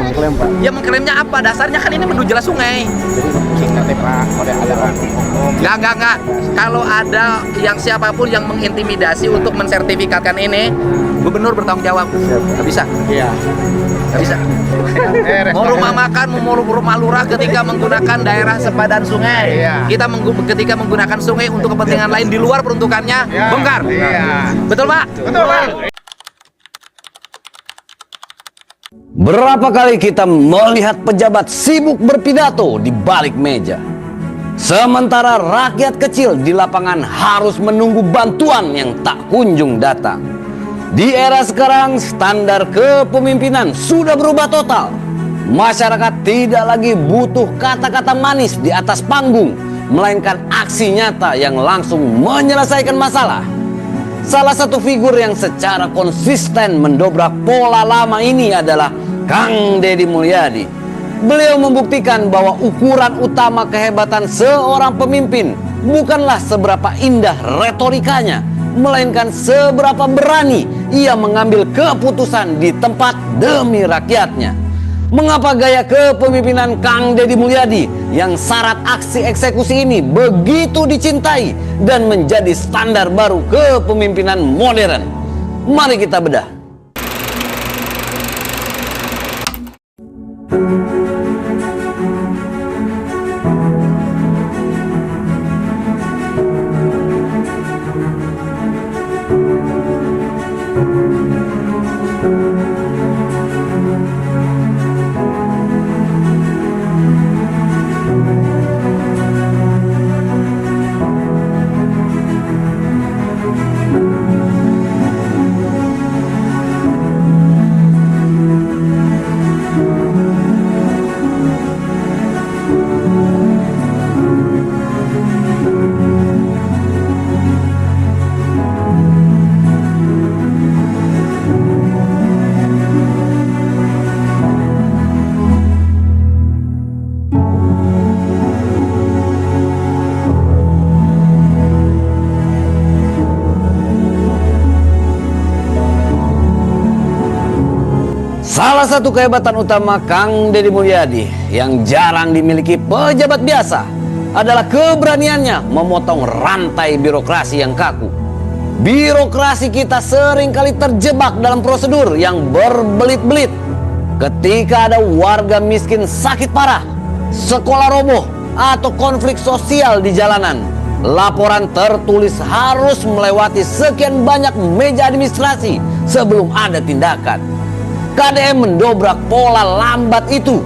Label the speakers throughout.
Speaker 1: mengklaim Pak.
Speaker 2: Ya mengklaimnya apa? Dasarnya kan ini menuju jelas sungai.
Speaker 1: Jadi singkatnya Pak, ada umum.
Speaker 2: Enggak. Kalau ada yang siapapun yang mengintimidasi untuk mensertifikatkan ini, gubernur bertanggung jawab. Nggak bisa.
Speaker 1: Iya.
Speaker 2: Nggak bisa. Mau rumah makan, mau rumah lurah ketika menggunakan daerah sepadan sungai.
Speaker 1: Iya.
Speaker 2: Ketika menggunakan sungai untuk kepentingan lain di luar peruntukannya, bongkar.
Speaker 1: Iya.
Speaker 2: Betul Pak?
Speaker 1: Betul Pak.
Speaker 3: Berapa kali kita melihat pejabat sibuk berpidato di balik meja, sementara rakyat kecil di lapangan harus menunggu bantuan yang tak kunjung datang. Di era sekarang, standar kepemimpinan sudah berubah total. Masyarakat tidak lagi butuh kata-kata manis di atas panggung, melainkan aksi nyata yang langsung menyelesaikan masalah. Salah satu figur yang secara konsisten mendobrak pola lama ini adalah Kang Deddy Mulyadi. Beliau membuktikan bahwa ukuran utama kehebatan seorang pemimpin bukanlah seberapa indah retorikanya, melainkan seberapa berani ia mengambil keputusan di tempat demi rakyatnya. Mengapa gaya kepemimpinan Kang Deddy Mulyadi yang syarat aksi eksekusi ini begitu dicintai dan menjadi standar baru kepemimpinan modern? Mari kita bedah. Salah satu kehebatan utama Kang Deddy Mulyadi yang jarang dimiliki pejabat biasa adalah keberaniannya memotong rantai birokrasi yang kaku. Birokrasi kita seringkali terjebak dalam prosedur yang berbelit-belit. Ketika ada warga miskin sakit parah, sekolah roboh, atau konflik sosial di jalanan, laporan tertulis harus melewati sekian banyak meja administrasi sebelum ada tindakan. KDM mendobrak pola lambat itu.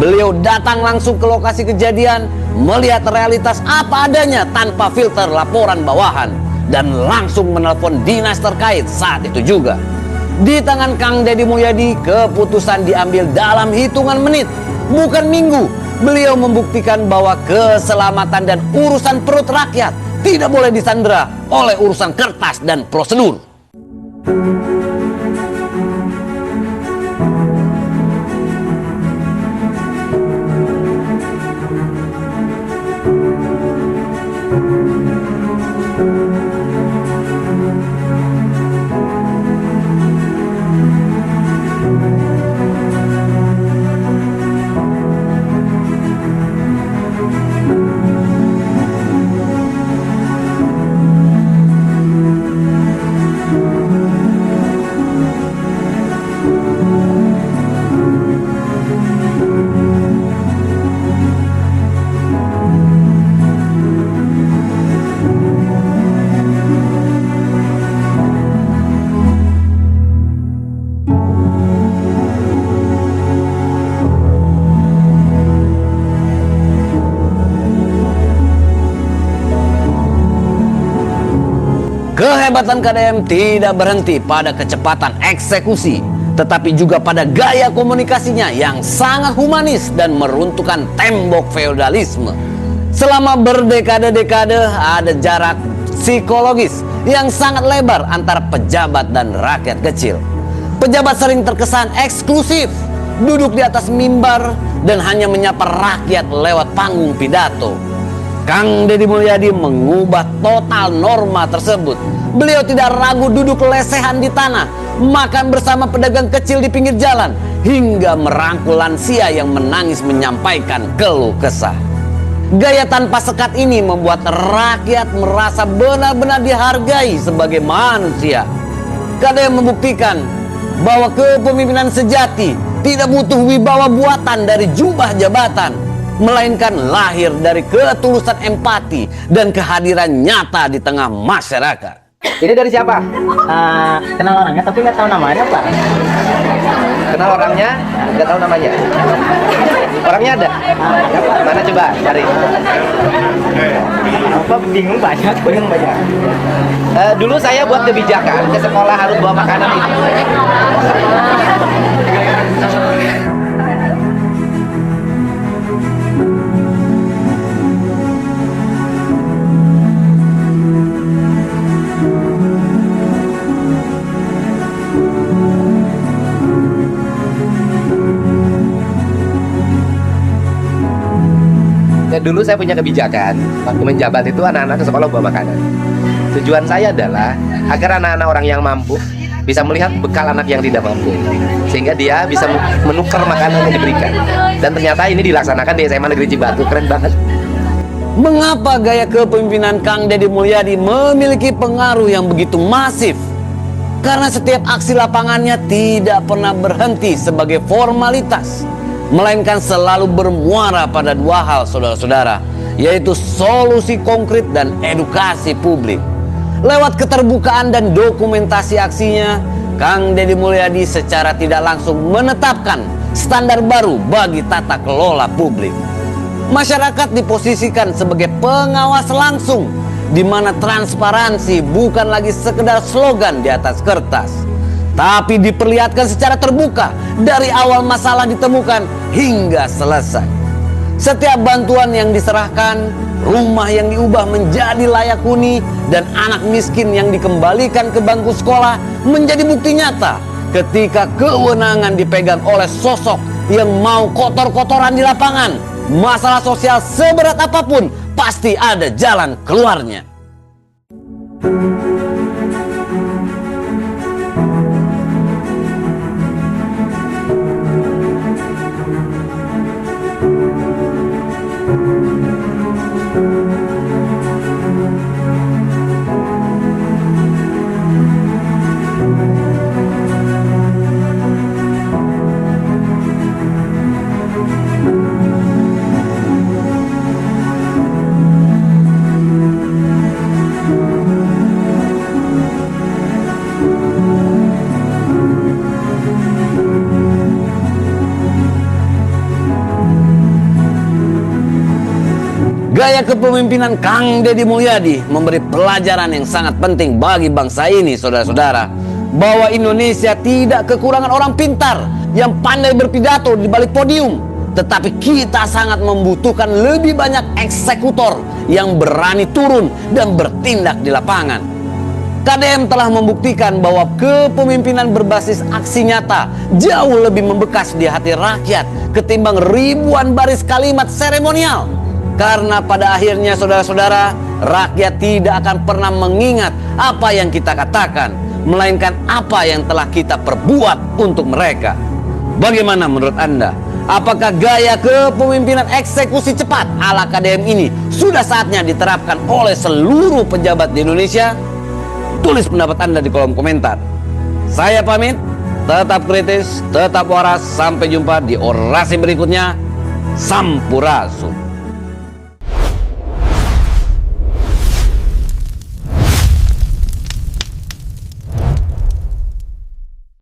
Speaker 3: Beliau datang langsung ke lokasi kejadian, melihat realitas apa adanya tanpa filter laporan bawahan, dan langsung menelpon dinas terkait saat itu juga. Di tangan Kang Deddy Mulyadi, keputusan diambil dalam hitungan menit, bukan minggu. Beliau membuktikan bahwa keselamatan dan urusan perut rakyat tidak boleh disandera oleh urusan kertas dan prosedur. Kehebatan KDM tidak berhenti pada kecepatan eksekusi, tetapi juga pada gaya komunikasinya yang sangat humanis dan meruntuhkan tembok feodalisme. Selama berdekade-dekade ada jarak psikologis yang sangat lebar antara pejabat dan rakyat kecil. Pejabat sering terkesan eksklusif, duduk di atas mimbar dan hanya menyapa rakyat lewat panggung pidato. Kang Deddy Mulyadi mengubah total norma tersebut. Beliau tidak ragu duduk lesehan di tanah, makan bersama pedagang kecil di pinggir jalan, hingga merangkul lansia yang menangis menyampaikan keluh kesah. Gaya tanpa sekat ini membuat rakyat merasa benar-benar dihargai sebagai manusia. KDM membuktikan bahwa kepemimpinan sejati tidak butuh wibawa buatan dari jubah jabatan, melainkan lahir dari ketulusan empati dan kehadiran nyata di tengah masyarakat.
Speaker 2: Ini dari siapa?
Speaker 4: Kenal orangnya tapi nggak tahu namanya, Pak.
Speaker 2: Kenal orangnya, nggak tahu namanya. Orangnya ada? Mana coba cari.
Speaker 4: Apa bingung banyak.
Speaker 2: Dulu saya buat kebijakan ke sekolah harus bawa makanan itu. Dulu saya punya kebijakan waktu menjabat itu anak-anak ke sekolah bawa makanan. Tujuan saya adalah agar anak-anak orang yang mampu bisa melihat bekal anak yang tidak mampu, sehingga dia bisa menukar makanan yang diberikan. Dan ternyata ini dilaksanakan di SMA Negeri Cibatu. Keren banget.
Speaker 3: Mengapa gaya kepemimpinan Kang Deddy Mulyadi memiliki pengaruh yang begitu masif? Karena setiap aksi lapangannya tidak pernah berhenti sebagai formalitas, melainkan selalu bermuara pada dua hal, saudara-saudara, yaitu solusi konkret dan edukasi publik. Lewat keterbukaan dan dokumentasi aksinya, Kang Deddy Mulyadi secara tidak langsung menetapkan standar baru bagi tata kelola publik. Masyarakat diposisikan sebagai pengawas langsung, di mana transparansi bukan lagi sekedar slogan di atas kertas, tapi diperlihatkan secara terbuka dari awal masalah ditemukan hingga selesai. Setiap bantuan yang diserahkan, rumah yang diubah menjadi layak huni, dan anak miskin yang dikembalikan ke bangku sekolah menjadi bukti nyata ketika kewenangan dipegang oleh sosok yang mau kotor-kotoran di lapangan. Masalah sosial seberat apapun pasti ada jalan keluarnya. Gaya kepemimpinan Kang Deddy Mulyadi memberi pelajaran yang sangat penting bagi bangsa ini, saudara-saudara, bahwa Indonesia tidak kekurangan orang pintar yang pandai berpidato di balik podium, tetapi kita sangat membutuhkan lebih banyak eksekutor yang berani turun dan bertindak di lapangan. KDM telah membuktikan bahwa kepemimpinan berbasis aksi nyata jauh lebih membekas di hati rakyat ketimbang ribuan baris kalimat seremonial. Karena pada akhirnya, saudara-saudara, rakyat tidak akan pernah mengingat apa yang kita katakan, melainkan apa yang telah kita perbuat untuk mereka. Bagaimana menurut Anda? Apakah gaya kepemimpinan eksekusi cepat ala KDM ini sudah saatnya diterapkan oleh seluruh pejabat di Indonesia? Tulis pendapat Anda di kolom komentar. Saya pamit, tetap kritis, tetap waras. Sampai jumpa di orasi berikutnya. Sampurasun.